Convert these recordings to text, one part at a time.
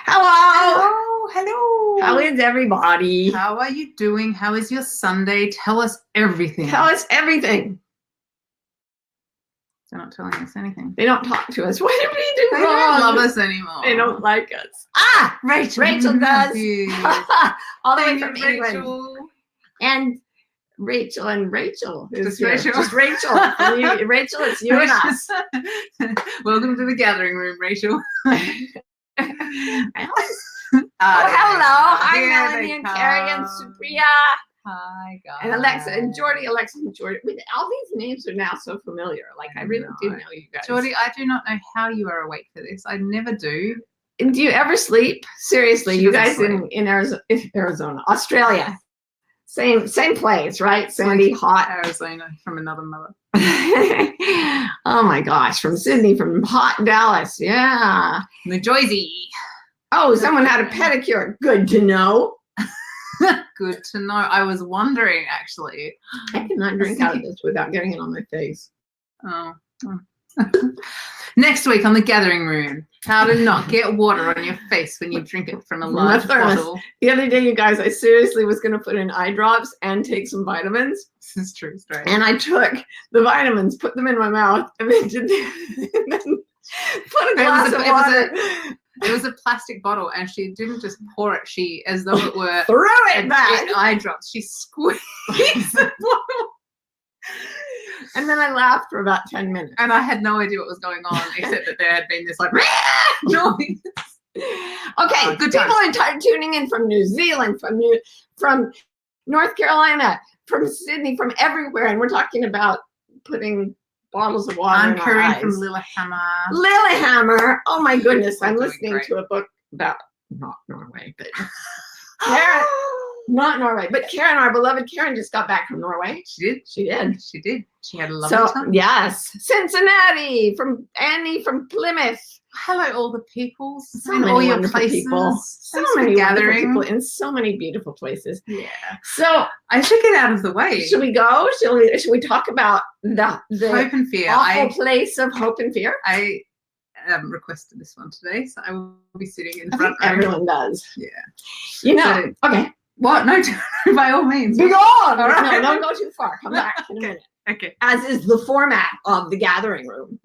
Hello. Hello. How is everybody? How are you doing? How is your Sunday? Tell us everything. Tell us everything. They're not telling us anything. They don't talk to us. What did we do They wrong? don't love us anymore. They don't like us. Rachel. Rachel does. All the way Thank from you, England. Rachel. And Rachel. Just here. Rachel. Just Rachel. Rachel, it's you and us. Welcome to the gathering room, Rachel. Hello. Hi, Here Melanie they and Carrie and come. Supriya. Hi, guys. And Alexa and Jordy. Alexa and Jordy. All these names are now so familiar. Like, I really do know you guys. Jordy, I do not know how you are awake for this. I never do. And do you ever sleep? Seriously, She you doesn't guys sleep. in Arizona, Australia. Same place, right? Sandy, hot. Arizona from another mother. Oh my gosh, from Sydney, from hot Dallas. Yeah. New Jersey. Oh, someone had a pedicure. Good to know. Good to know. I was wondering, actually. I cannot drink out of this without getting it on my face. Oh. Next week on the gathering room, how to not get water on your face when you drink it from a large bottle. The other day, you guys, I seriously was going to put in eye drops and take some vitamins. This is true story. And I took the vitamins, put them in my mouth, and then put a glass of water. It was a plastic bottle, and she didn't just pour it. She, as though it were threw it back. Eye drops. She squeezed the bottle. And then I laughed for about 10 minutes. And I had no idea what was going on, except that there had been this like noise. Okay, good people are tuning in from New Zealand, from North Carolina, from Sydney, from everywhere, and we're talking about putting bottles of water in our Corinne eyes. from Lillehammer. Lillehammer. Oh my goodness, I'm listening great. to a book about not Norway, but Karen, not Norway, but Karen, our beloved Karen, just got back from Norway. She did. She did. She did. She had a lovely time. Yes, Cincinnati, from Annie from Plymouth. Hello, all the peoples. So in many all your wonderful places. people. So many gathering people in so many beautiful places. Yeah. So I should get out of the way. should we go? Should we talk about the hope and fear? Awful place of hope and fear. I requested this one today, so I will be sitting in front. Everyone does. Yeah. You know. So, okay. What? No, by all means. Be gone. All right. No, don't go too far. Come back in a minute. Okay. As is the format of the gathering room.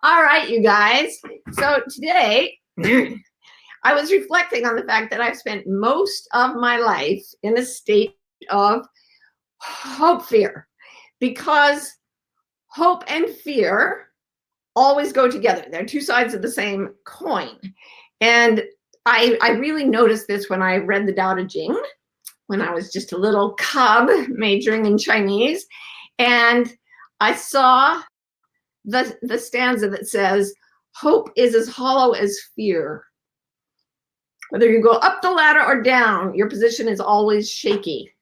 All right, you guys. So today, I was reflecting on the fact that I've spent most of my life in a state of hope fear, because hope and fear always go together. They're two sides of the same coin. And I really noticed this when I read the Tao Te Ching, when I was just a little cub majoring in Chinese. And I saw the stanza that says, hope is as hollow as fear. Whether you go up the ladder or down, your position is always shaky.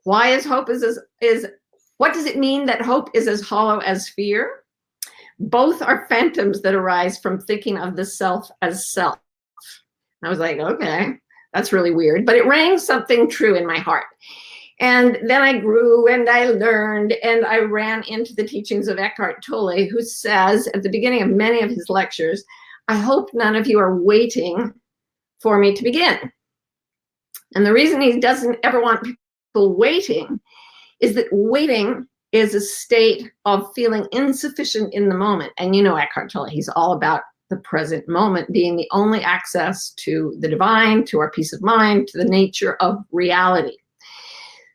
Why is hope what does it mean that hope is as hollow as fear? Both are phantoms that arise from thinking of the self as self. I was like, okay, that's really weird, but it rang something true in my heart. And then I grew and I learned, and I ran into the teachings of Eckhart Tolle, who says at the beginning of many of his lectures, I hope none of you are waiting for me to begin. And the reason he doesn't ever want people waiting is that waiting is a state of feeling insufficient in the moment. And you know Eckhart Tolle, he's all about the present moment being the only access to the divine, to our peace of mind, to the nature of reality.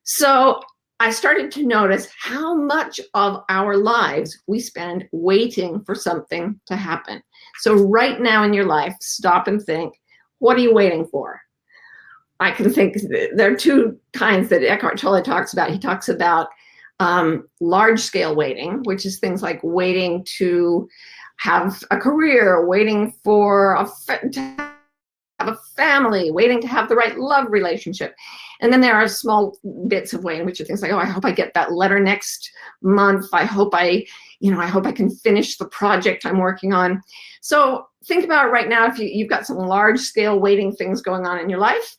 So I started to notice how much of our lives we spend waiting for something to happen. So right now in your life, stop and think, what are you waiting for? I can think there are two kinds that Eckhart Tolle talks about. He talks about large scale waiting, which is things like waiting to have a career, waiting for to have a family, waiting to have the right love relationship. And then there are small bits of waiting, which are things like, oh, I hope I get that letter next month. I hope I can finish the project I'm working on. So think about it right now. If you've got some large scale waiting things going on in your life,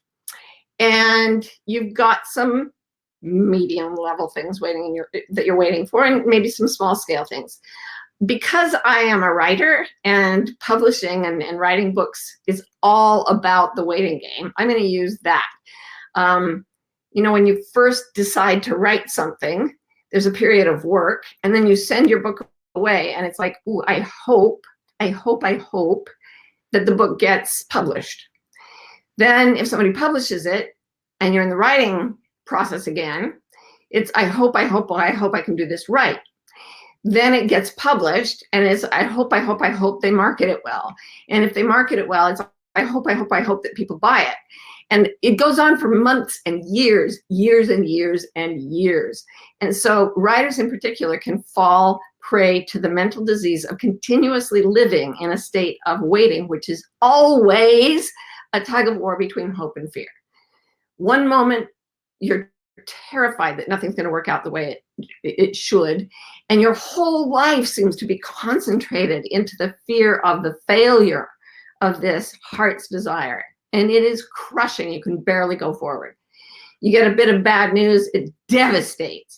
and you've got some medium level things waiting that you're waiting for, and maybe some small scale things. because I am a writer and publishing and writing books is all about the waiting game, I'm going to use that. When you first decide to write something, there's a period of work, and then you send your book away, and it's like, ooh, I hope that the book gets published. Then if somebody publishes it and you're in the writing process again, it's I hope I can do this right. Then it gets published, and it's I hope they market it well. And if they market it well, it's I hope that people buy it. And it goes on for months and years and years and years. And so writers in particular can fall prey to the mental disease of continuously living in a state of waiting, which is always a tug of war between hope and fear. One moment you're terrified that nothing's going to work out the way it should, and your whole life seems to be concentrated into the fear of the failure of this heart's desire. And it is crushing. You can barely go forward. You get a bit of bad news, it devastates.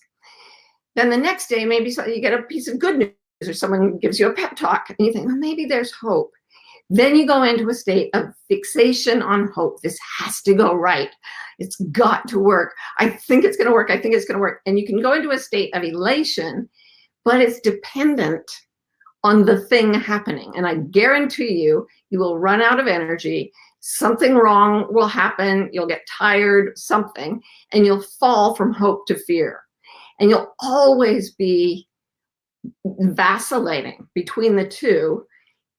Then the next day, maybe you get a piece of good news, or someone gives you a pep talk, and you think, well, maybe there's hope. Then you go into a state of fixation on hope. This has to go right. It's got to work. I think it's going to work. I think it's going to work. And you can go into a state of elation, but it's dependent on the thing happening. And I guarantee you, you will run out of energy. Something wrong will happen. You'll get tired, something, and you'll fall from hope to fear. And you'll always be vacillating between the two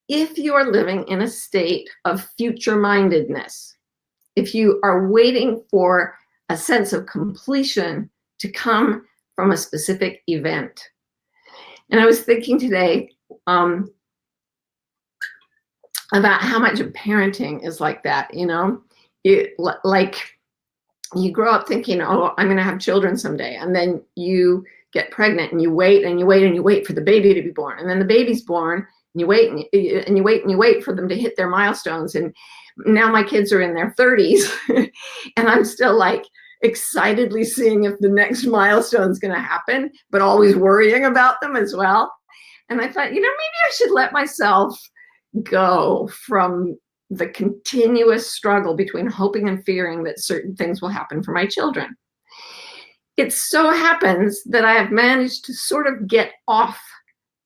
if you are living in a state of future-mindedness. If you are waiting for a sense of completion to come from a specific event. And I was thinking today about how much of parenting is like that, like you grow up thinking, oh, I'm going to have children someday. And then you get pregnant and you wait and you wait and you wait for the baby to be born. And then the baby's born and you wait and you wait and you wait for them to hit their milestones. And now my kids are in their 30s and I'm still like excitedly seeing if the next milestone is going to happen, but always worrying about them as well. And I thought, maybe I should let myself go from the continuous struggle between hoping and fearing that certain things will happen for my children. It so happens that I have managed to sort of get off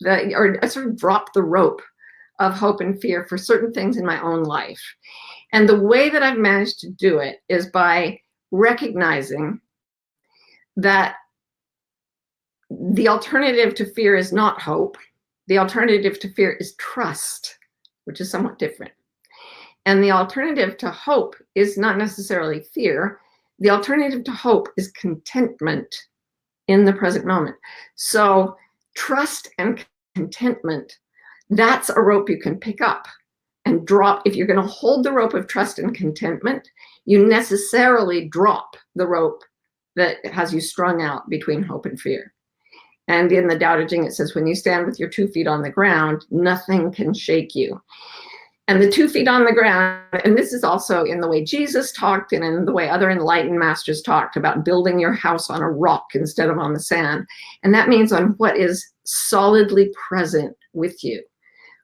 or sort of drop the rope of hope and fear for certain things in my own life. And the way that I've managed to do it is by recognizing that the alternative to fear is not hope. The alternative to fear is trust, which is somewhat different. And the alternative to hope is not necessarily fear. The alternative to hope is contentment in the present moment. So trust and contentment, that's a rope you can pick up and drop. If you're going to hold the rope of trust and contentment, you necessarily drop the rope that has you strung out between hope and fear. And in the Tao Te Ching, it says, when you stand with your 2 feet on the ground, nothing can shake you. And the 2 feet on the ground, and this is also in the way Jesus talked and in the way other enlightened masters talked about building your house on a rock instead of on the sand. And that means on what is solidly present with you,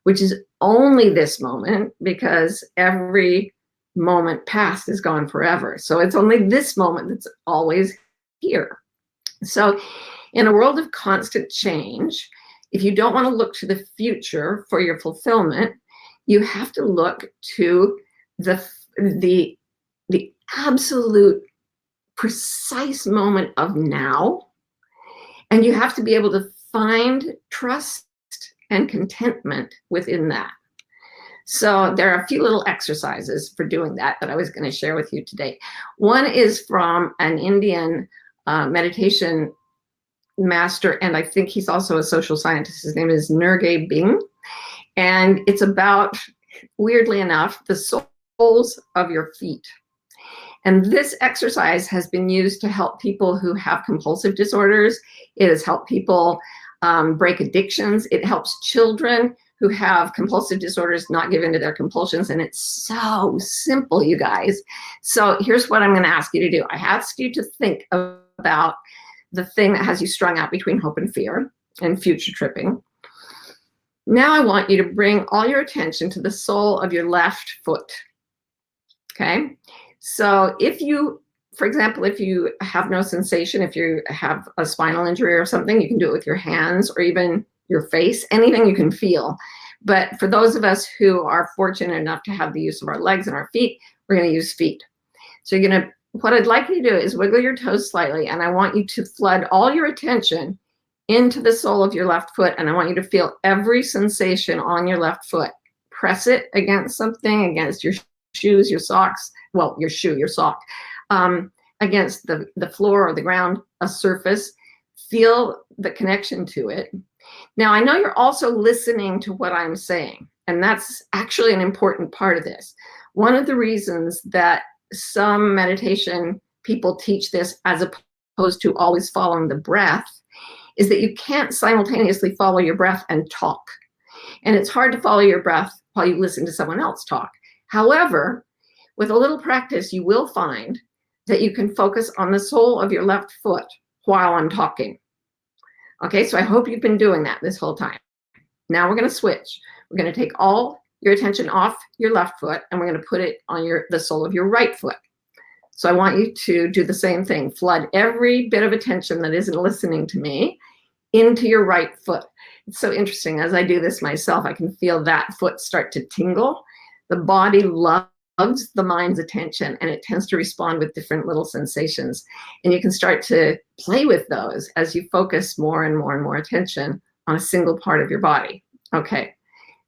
which is only this moment, because every moment past is gone forever. So it's only this moment that's always here. So in a world of constant change, if you don't want to look to the future for your fulfillment, you have to look to the absolute precise moment of now, and you have to be able to find trust and contentment within that. So there are a few little exercises for doing that I was going to share with you today. One is from an Indian meditation master, and I think he's also a social scientist. His name is Nurge Bing. And it's about, weirdly enough, the soles of your feet. And this exercise has been used to help people who have compulsive disorders. It has helped people break addictions. It helps children who have compulsive disorders not give in to their compulsions. And it's so simple, you guys. So here's what I'm going to ask you to do. I ask you to think about the thing that has you strung out between hope and fear and future tripping. Now I want you to bring all your attention to the sole of your left foot. Okay? So if you, for example, if you have no sensation, if you have a spinal injury or something, you can do it with your hands or even your face, anything you can feel. But for those of us who are fortunate enough to have the use of our legs and our feet, we're going to use feet. So you're going to, what I'd like you to do is wiggle your toes slightly, and I want you to flood all your attention into the sole of your left foot, and I want you to feel every sensation on your left foot. Press it against something, against your shoes, your socks, well, your shoe, your sock, against the floor or the ground, a surface. Feel the connection to it. Now, I know you're also listening to what I'm saying, and that's actually an important part of this. One of the reasons that some meditation people teach this as opposed to always following the breath is that you can't simultaneously follow your breath and talk. And it's hard to follow your breath while you listen to someone else talk. However, with a little practice, you will find that you can focus on the sole of your left foot while I'm talking. Okay, so I hope you've been doing that this whole time. Now we're going to switch. We're going to take all your attention off your left foot and we're going to put it on the sole of your right foot. So I want you to do the same thing. Flood every bit of attention that isn't listening to me into your right foot. It's so interesting. As I do this myself, I can feel that foot start to tingle. The body loves the mind's attention, and it tends to respond with different little sensations. And you can start to play with those as you focus more and more and more attention on a single part of your body. Okay,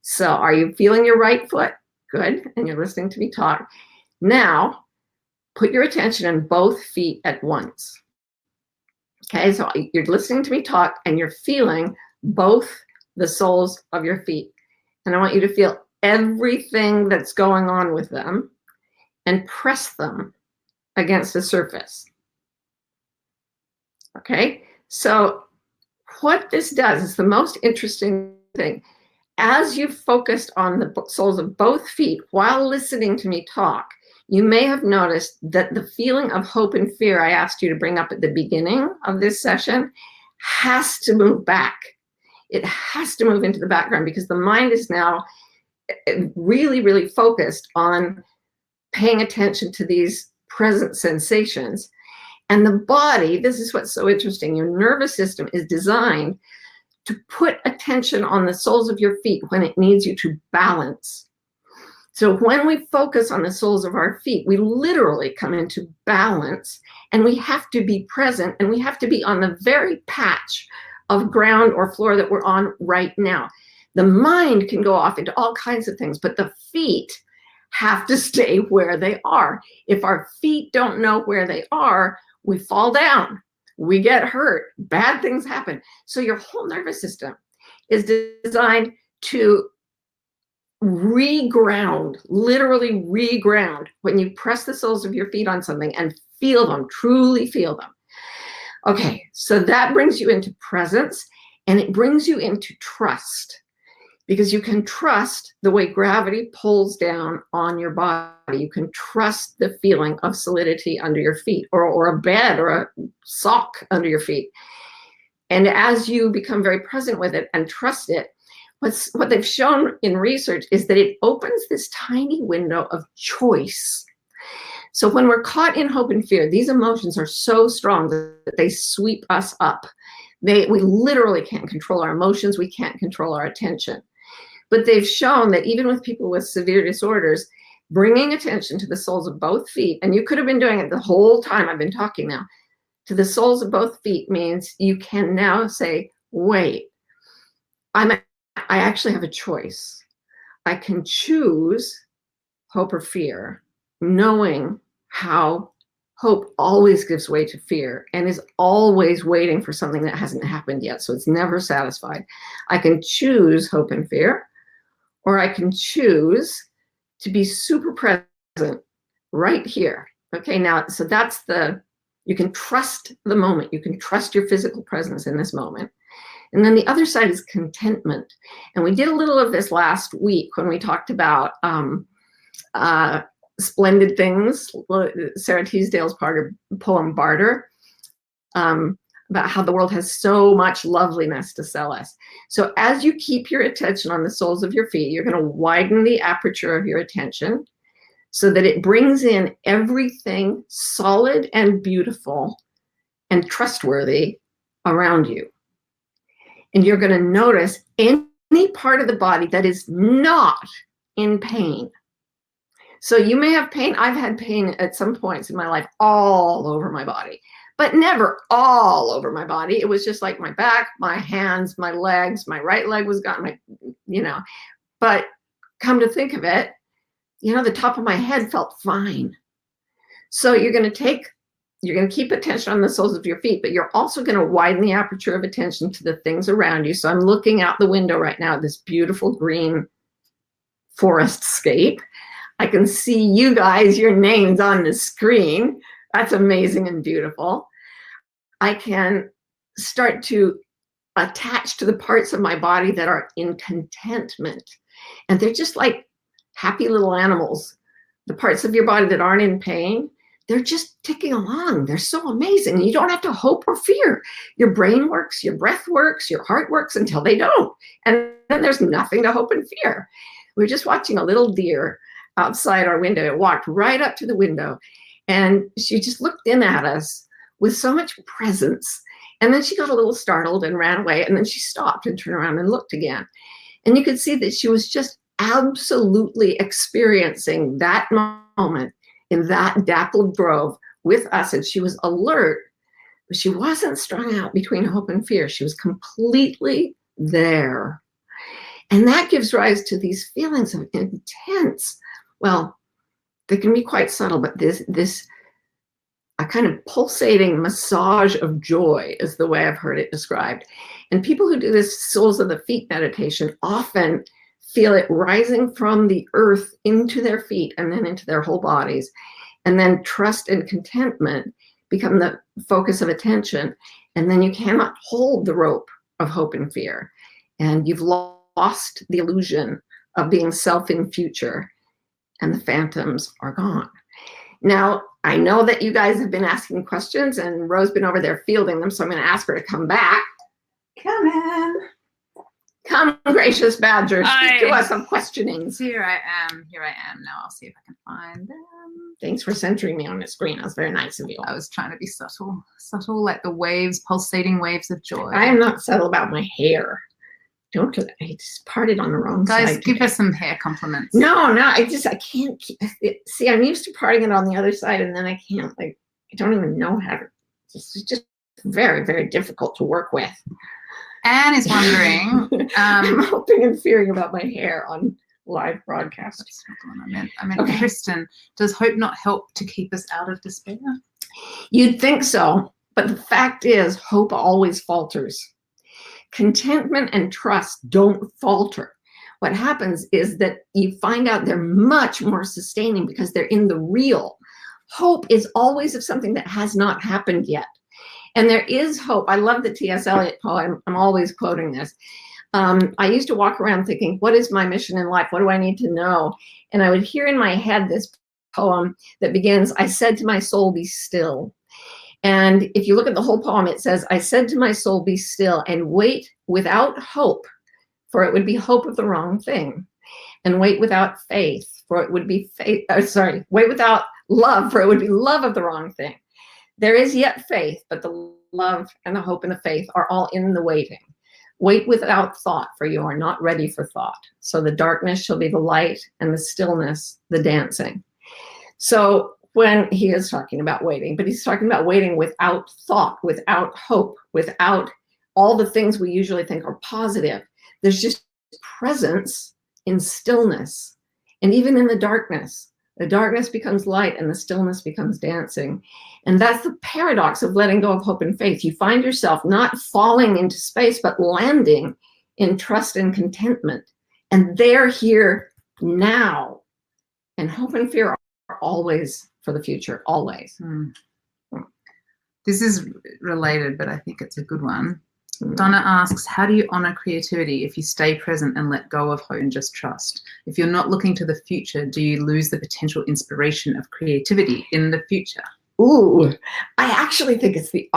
so are you feeling your right foot? Good, and you're listening to me talk. Now, put your attention on both feet at once. Okay, so you're listening to me talk and you're feeling both the soles of your feet. And I want you to feel everything that's going on with them and press them against the surface. Okay, so what this does is the most interesting thing. As you focused on the soles of both feet while listening to me talk, you may have noticed that the feeling of hope and fear I asked you to bring up at the beginning of this session has to move back. It has to move into the background because the mind is now really, really focused on paying attention to these present sensations. And the body, this is what's so interesting, your nervous system is designed to put attention on the soles of your feet when it needs you to balance. So when we focus on the soles of our feet, we literally come into balance, and we have to be present, and we have to be on the very patch of ground or floor that we're on right now. The mind can go off into all kinds of things, but the feet have to stay where they are. If our feet don't know where they are, we fall down, we get hurt, bad things happen. So your whole nervous system is designed to reground, literally reground when you press the soles of your feet on something and feel them, truly feel them. Okay, so that brings you into presence, and it brings you into trust, because you can trust the way gravity pulls down on your body. You can trust the feeling of solidity under your feet, or a bed or a sock under your feet. And as you become very present with it and trust it, what they've shown in research is that it opens this tiny window of choice. So when we're caught in hope and fear, these emotions are so strong that they sweep us up. We literally can't control our emotions. We can't control our attention. But they've shown that even with people with severe disorders, bringing attention to the soles of both feet, and you could have been doing it the whole time I've been talking now, to the soles of both feet means you can now say, wait, I actually have a choice. I can choose hope or fear, knowing how hope always gives way to fear and is always waiting for something that hasn't happened yet, so it's never satisfied. I can choose hope and fear, or I can choose to be super present right here. Okay, now, so you can trust the moment. You can trust your physical presence in this moment. And then the other side is contentment. And we did a little of this last week when we talked about splendid things, Sarah Teasdale's poem Barter. about how the world has so much loveliness to sell us. So as you keep your attention on the soles of your feet, you're going to widen the aperture of your attention so that it brings in everything solid and beautiful and trustworthy around you. And you're going to notice any part of the body that is not in pain. So you may have pain. I've had pain at some points in my life all over my body, but never all over my body. It was just like my back, my hands, my legs, my right leg was gone, but come to think of it, the top of my head felt fine. So you're going to keep attention on the soles of your feet, but you're also going to widen the aperture of attention to the things around you. So I'm looking out the window right now at this beautiful green forest scape. I can see you guys, your names on the screen. That's amazing and beautiful. I can start to attach to the parts of my body that are in contentment. And they're just like happy little animals. The parts of your body that aren't in pain, they're just ticking along. They're so amazing. You don't have to hope or fear. Your brain works, your breath works, your heart works until they don't. And then there's nothing to hope and fear. We were just watching a little deer outside our window. It walked right up to the window and she just looked in at us with so much presence. And then she got a little startled and ran away. And then she stopped and turned around and looked again. And you could see that she was just absolutely experiencing that moment in that dappled grove with us. And she was alert, but she wasn't strung out between hope and fear. She was completely there. And that gives rise to these feelings of intense, well, they can be quite subtle, but this a kind of pulsating massage of joy is the way I've heard it described. And people who do this soles of the feet meditation often feel it rising from the earth into their feet and then into their whole bodies. And then trust and contentment become the focus of attention. And then you cannot hold the rope of hope and fear. And you've lost the illusion of being self in future. And the phantoms are gone. Now, I know that you guys have been asking questions and Ro's been over there fielding them, so I'm going to ask her to come back. Come in. Come, gracious badger, speak to us of questionings. Here I am. Now I'll see if I can find them. Thanks for centering me on the screen. That was very nice of you. I was trying to be subtle like the waves, pulsating waves of joy. I am not subtle about my hair. Don't do that. I just parted on the wrong side. Guys, give us some hair compliments. No, I can't keep it. See, I'm used to parting it on the other side and then I can't, I don't even know how to, it's just very, very difficult to work with. Anne is wondering. I'm hoping and fearing about my hair on live broadcast. That's not the one I meant. Okay. Kristen, does hope not help to keep us out of despair? You'd think so, but the fact is hope always falters. Contentment and trust don't falter. What happens is that you find out they're much more sustaining because they're in the real. Hope is always of something that has not happened yet. And there is hope. I love the T.S. Eliot poem. I'm always quoting this. I used to walk around thinking, what is my mission in life? What do I need to know? And I would hear in my head this poem that begins, I said to my soul, be still. And if you look at the whole poem, it says, I said to my soul, be still and wait without hope, for it would be hope of the wrong thing. And wait without faith, for it would be faith, wait without love, for it would be love of the wrong thing. There is yet faith, but the love and the hope and the faith are all in the waiting. Wait without thought, for you are not ready for thought. So the darkness shall be the light and the stillness, the dancing. So when he is talking about waiting, but he's talking about waiting without thought, without hope, without all the things we usually think are positive. There's just presence in stillness. And even in the darkness becomes light and the stillness becomes dancing. And that's the paradox of letting go of hope and faith. You find yourself not falling into space, but landing in trust and contentment. And they're here now. And hope and fear are always for the future, always. This is related, but I think it's a good one. Donna asks, how do you honor creativity if you stay present and let go of hope and just trust? If you're not looking to the future, do you lose the potential inspiration of creativity in the future? Ooh, I actually think it's the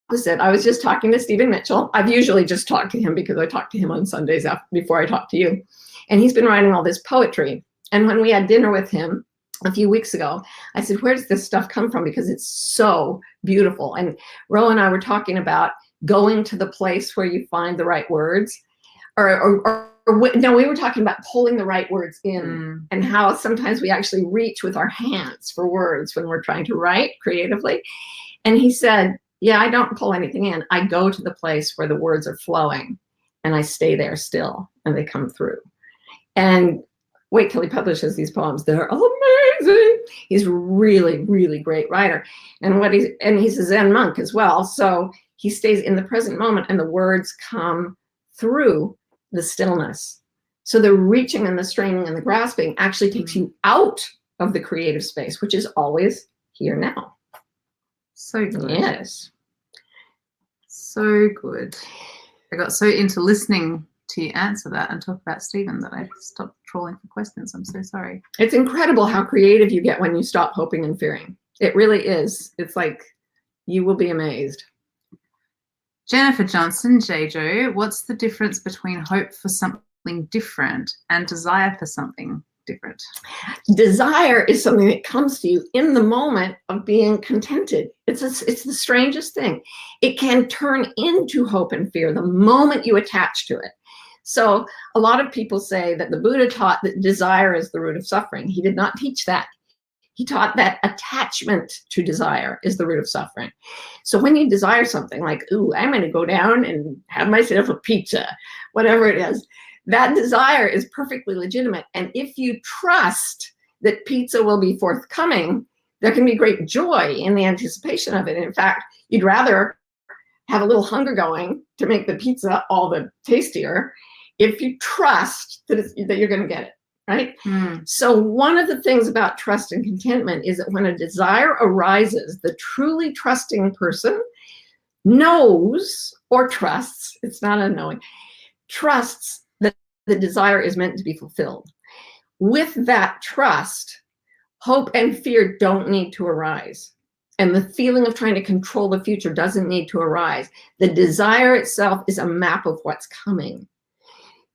opposite. I was just talking to Stephen Mitchell. I've usually just talked to him because I talk to him on Sundays before I talk to you. And he's been writing all this poetry. And when we had dinner with him a few weeks ago, I said, where does this stuff come from? Because it's so beautiful. And Ro and I were talking about going to the place where you find the right words. No, we were talking about pulling the right words in and how sometimes we actually reach with our hands for words when we're trying to write creatively. And he said, yeah, I don't pull anything in. I go to the place where the words are flowing and I stay there still and they come through. And wait till he publishes these poems. They're amazing. He's really, really great writer. And he's a Zen monk as well. So he stays in the present moment and the words come through the stillness. So the reaching and the straining and the grasping actually takes you out of the creative space, which is always here now. So good. Yes. So good. I got so into listening to you answer that and talk about Stephen that I stopped trawling for questions. I'm so sorry. It's incredible how creative you get when you stop hoping and fearing. It really is. It's like you will be amazed. Jennifer Johnson, JJ, what's the difference between hope for something different and desire for something different? Desire is something that comes to you in the moment of being contented. It's the strangest thing. It can turn into hope and fear the moment you attach to it. So a lot of people say that the Buddha taught that desire is the root of suffering. He did not teach that. He taught that attachment to desire is the root of suffering. So when you desire something like, ooh, I'm going to go down and have myself a pizza, whatever it is, that desire is perfectly legitimate. And if you trust that pizza will be forthcoming, there can be great joy in the anticipation of it. In fact, you'd rather have a little hunger going to make the pizza all the tastier if you trust that you're going to get it. Right? So one of the things about trust and contentment is that when a desire arises, the truly trusting person knows or trusts, it's not unknowing, trusts that the desire is meant to be fulfilled. With that trust, hope and fear don't need to arise. And the feeling of trying to control the future doesn't need to arise. The desire itself is a map of what's coming.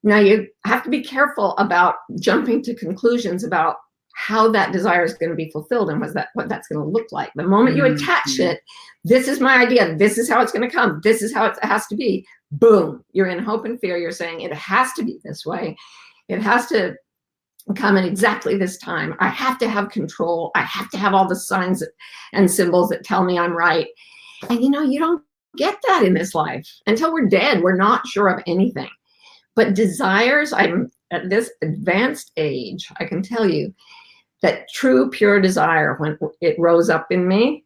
Now, you have to be careful about jumping to conclusions about how that desire is going to be fulfilled and what that's going to look like. The moment you attach it, this is my idea, this is how it's going to come, this is how it has to be, boom, you're in hope and fear. You're saying it has to be this way. It has to come in exactly this time. I have to have control. I have to have all the signs and symbols that tell me I'm right. And you don't get that in this life. Until we're dead, we're not sure of anything. But desires, I'm at this advanced age, I can tell you that true, pure desire, when it rose up in me,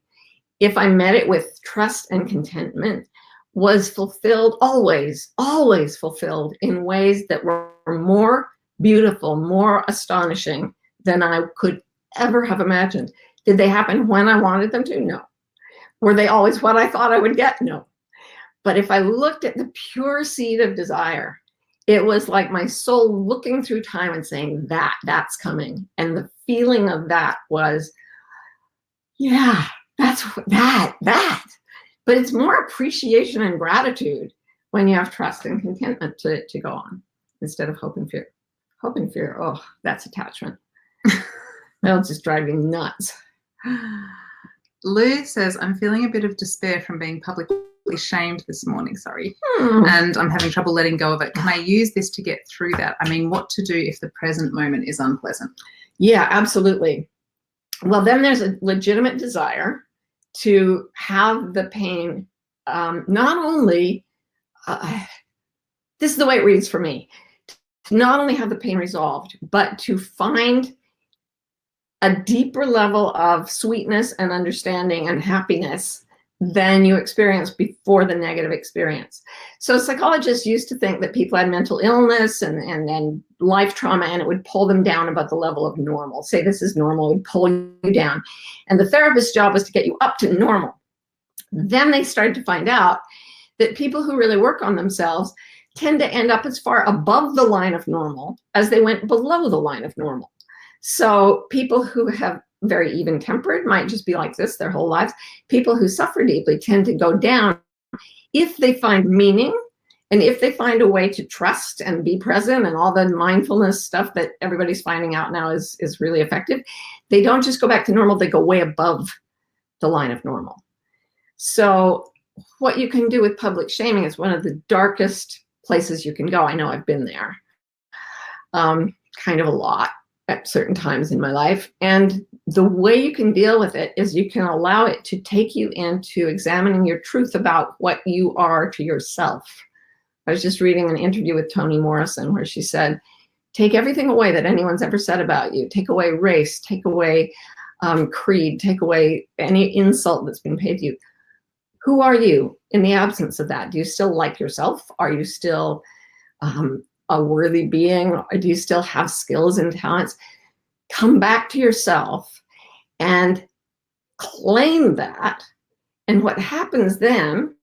if I met it with trust and contentment, was fulfilled, always, always fulfilled in ways that were more beautiful, more astonishing than I could ever have imagined. Did they happen when I wanted them to? No. Were they always what I thought I would get? No. But if I looked at the pure seed of desire, it was like my soul looking through time and saying, that's coming. And the feeling of that was, yeah, that's that. But it's more appreciation and gratitude when you have trust and contentment to go on instead of hope and fear. Hope and fear, oh, that's attachment. That'll just drive you nuts. Lou says, I'm feeling a bit of despair from being publicly shamed this morning, and I'm having trouble letting go of it. Can I use this to get through that? I mean, what to do if the present moment is unpleasant? Yeah, absolutely. Well, then there's a legitimate desire to have the pain, not only, this is the way it reads for me, to not only have the pain resolved, but to find a deeper level of sweetness and understanding and happiness than you experienced before the negative experience. So psychologists used to think that people had mental illness and life trauma, and it would pull them down above the level of normal. Say this is normal, it would pull you down. And the therapist's job was to get you up to normal. Then they started to find out that people who really work on themselves tend to end up as far above the line of normal as they went below the line of normal. So people who have very even-tempered might just be like this their whole lives. People who suffer deeply tend to go down if they find meaning, and if they find a way to trust and be present and all the mindfulness stuff that everybody's finding out now is really effective, they don't just go back to normal, they go way above the line of normal. So what you can do with public shaming is one of the darkest places you can go. I know I've been there kind of a lot at certain times in my life. And the way you can deal with it is you can allow it to take you into examining your truth about what you are to yourself. I was just reading an interview with Toni Morrison where she said, take everything away that anyone's ever said about you. Take away race, take away creed, take away any insult that's been paid to you. Who are you in the absence of that? Do you still like yourself? Are you still a worthy being? Or do you still have skills and talents? Come back to yourself and claim that. And what happens then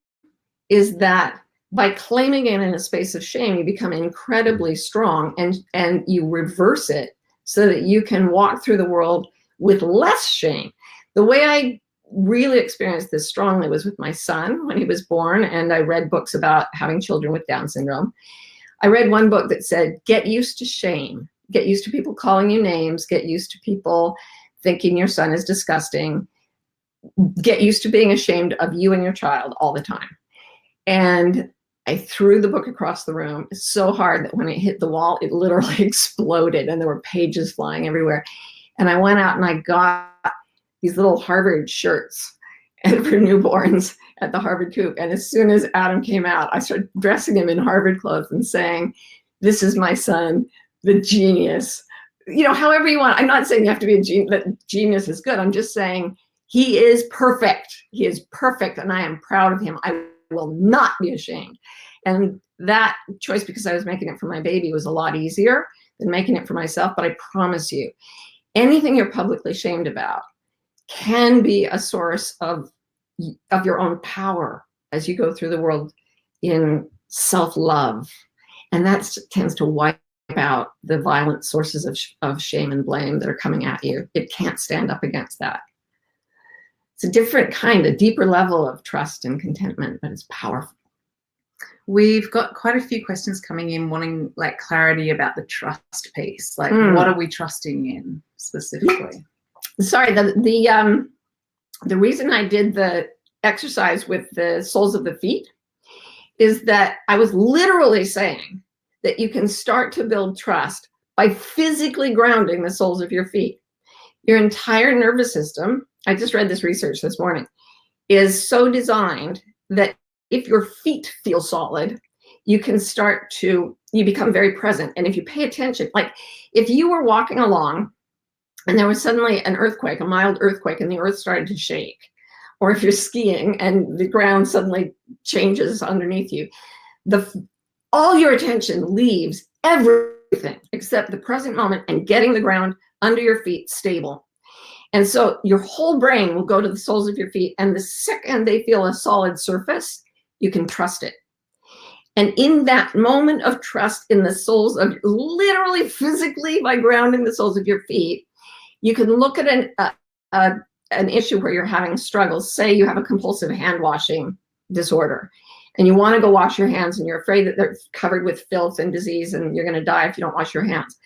is that by claiming it in a space of shame, you become incredibly strong, and you reverse it so that you can walk through the world with less shame. The way I really experienced this strongly was with my son when he was born, and I read books about having children with Down syndrome. I read one book that said, get used to shame, get used to people calling you names, get used to people thinking your son is disgusting, get used to being ashamed of you and your child all the time. And I threw the book across the room so hard that when it hit the wall, it literally exploded and there were pages flying everywhere. And I went out and I got these little Harvard shirts for newborns at the Harvard Coop. And as soon as Adam came out, I started dressing him in Harvard clothes and saying, this is my son, the genius. You know, however you want. I'm not saying you have to be a genius, that genius is good. I'm just saying he is perfect. He is perfect. And I am proud of him. I will not be ashamed. And that choice, because I was making it for my baby, was a lot easier than making it for myself. But I promise you, anything you're publicly shamed about can be a source of your own power as you go through the world in self-love. And that tends to wipe out the violent sources of shame and blame that are coming at you. It can't stand up against that. It's a different kind, a deeper level of trust and contentment, but it's powerful. We've got quite a few questions coming in wanting like clarity about the trust piece. Like what are we trusting in specifically? Sorry, the reason I did the exercise with the soles of the feet is that I was literally saying that you can start to build trust by physically grounding the soles of your feet. Your entire nervous system, I just read this research this morning, is so designed that if your feet feel solid, you become very present. And if you pay attention, like if you were walking along and there was suddenly an earthquake, a mild earthquake, and the earth started to shake, or if you're skiing and the ground suddenly changes underneath you, all your attention leaves everything except the present moment and getting the ground under your feet stable. And so your whole brain will go to the soles of your feet, and the second they feel a solid surface, you can trust it. And in that moment of trust in the soles of, literally physically by grounding the soles of your feet, you can look at an issue where you're having struggles. Say you have a compulsive hand washing disorder and you want to go wash your hands and you're afraid that they're covered with filth and disease and you're going to die if you don't wash your hands.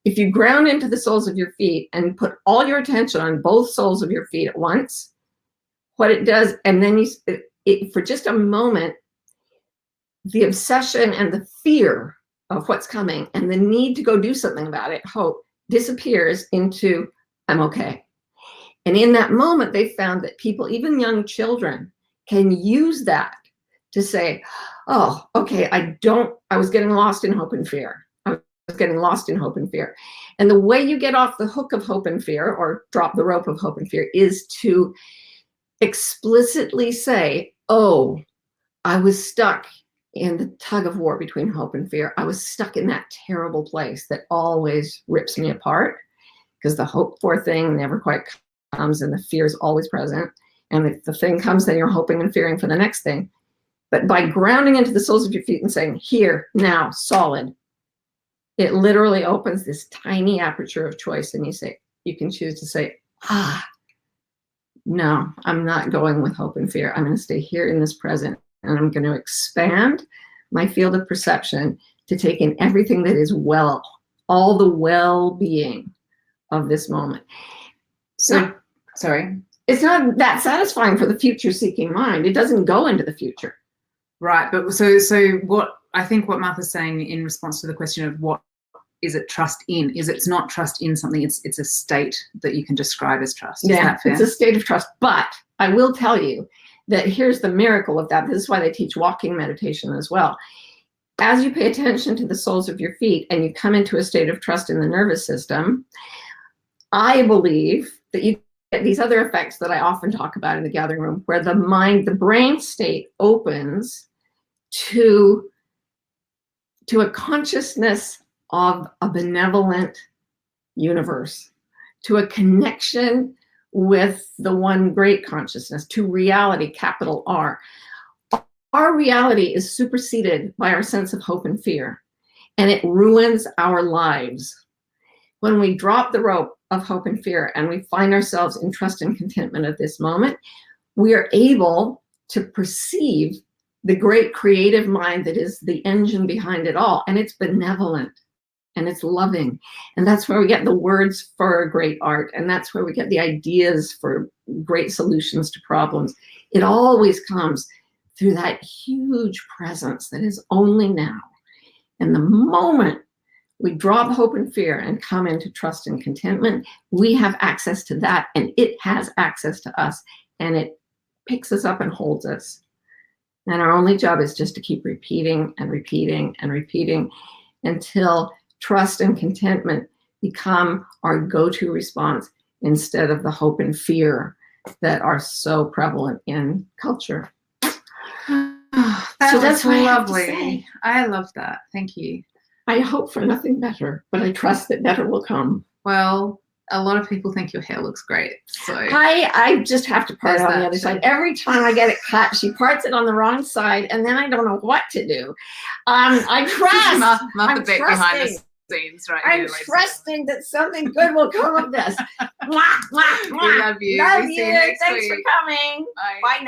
If you ground into the soles of your feet and put all your attention on both soles of your feet at once, what it does, and then for just a moment, the obsession and the fear of what's coming and the need to go do something about it, hope, disappears into, I'm okay. And in that moment, they found that people, even young children, can use that to say, oh, okay, I was getting lost in hope and fear. I was getting lost in hope and fear. And the way you get off the hook of hope and fear, or drop the rope of hope and fear, is to explicitly say, oh, I was stuck in the tug of war between hope and fear. I was stuck in that terrible place that always rips me apart, because the hope for thing never quite comes and the fear is always present. And if the thing comes, then you're hoping and fearing for the next thing. But by grounding into the soles of your feet and saying, here, now, solid, it literally opens this tiny aperture of choice. And you can choose to say, no, I'm not going with hope and fear. I'm going to stay here in this present and I'm going to expand my field of perception to take in everything that is well, all the well-being of this moment. So, sorry. It's not that satisfying for the future-seeking mind. It doesn't go into the future. Right, but so what I think what Martha's saying in response to the question of what is it trust in, is it's not trust in something, it's a state that you can describe as trust. Is that fair? It's a state of trust. But I will tell you that here's the miracle of that. This is why they teach walking meditation as well. As you pay attention to the soles of your feet and you come into a state of trust in the nervous system, I believe that you get these other effects that I often talk about in the gathering room, where the mind, the brain state opens to a consciousness of a benevolent universe, to a connection with the one great consciousness, to reality, capital R. Our reality is superseded by our sense of hope and fear, and it ruins our lives. When we drop the rope of hope and fear and we find ourselves in trust and contentment at this moment, we are able to perceive the great creative mind that is the engine behind it all, and it's benevolent and it's loving. And that's where we get the words for great art, and that's where we get the ideas for great solutions to problems. It always comes through that huge presence that is only now. And the moment we drop hope and fear and come into trust and contentment, we have access to that, and it has access to us, and it picks us up and holds us. And our only job is just to keep repeating and repeating and repeating until trust and contentment become our go-to response instead of the hope and fear that are so prevalent in culture. So that's lovely. I love that. Thank you. I hope for nothing better, but I trust that better will come. Well, a lot of people think your hair looks great. So I just have to part it on the other side. Every time I get it cut, she parts it on the wrong side, and then I don't know what to do. I trust. Martha Beck behind the scenes, right? I'm trusting that something good will come of this. Mwah, mwah, mwah. We love you. Love See you. you next Thanks week. for coming. Bye. Bye now.